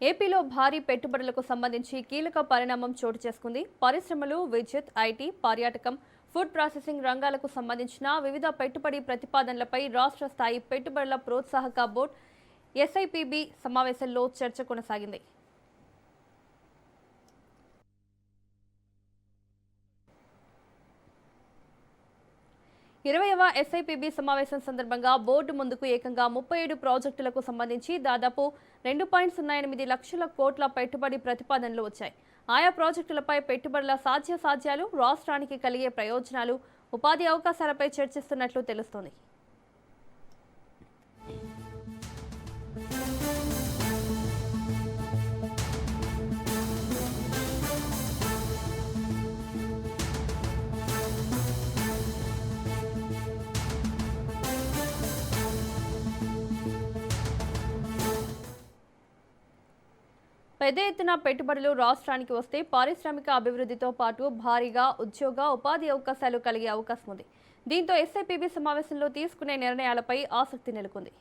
ఏపీలో భారీ పెట్టుబడులకు సంబంధించి కీలక పరిణామం చోటు చేసుకుంది. పరిశ్రమలు, విద్యుత్, ఐటీ, పర్యాటకం, ఫుడ్ ప్రాసెసింగ్ రంగాలకు సంబంధించిన వివిధ పెట్టుబడి ప్రతిపాదనలపై రాష్ట్ర స్థాయి పెట్టుబడుల ప్రోత్సాహక బోర్డు ఎస్ఐపిబి సమావేశంలో చర్చ కొనసాగింది. 20వ ఎస్ఐపిబి సమావేశం సందర్భంగా బోర్డు ముందుకు ఏకంగా 37 ప్రాజెక్టులకు సంబంధించి దాదాపు 2.08 లక్షల కోట్ల పెట్టుబడి ప్రతిపాదనలు వచ్చాయి. ఆయా ప్రాజెక్టులపై పెట్టుబడుల సాధ్యాసాధ్యాలు, రాష్ట్రానికి కలిగే ప్రయోజనాలు, ఉపాధి అవకాశాలపై చర్చిస్తున్నట్లు తెలుస్తోంది. పెద్ద ఎత్తున పెట్టుబడులు రాష్ట్రానికి వస్తే పారిశ్రామిక అభివృద్ధితో పాటు భారీగా ఉద్యోగ, ఉపాధి అవకాశాలు కలిగే అవకాశం ఉంది. దీంతో ఎస్ఐపిబి సమావేశంలో తీసుకునే నిర్ణయాలపై ఆసక్తి నెలకొంది.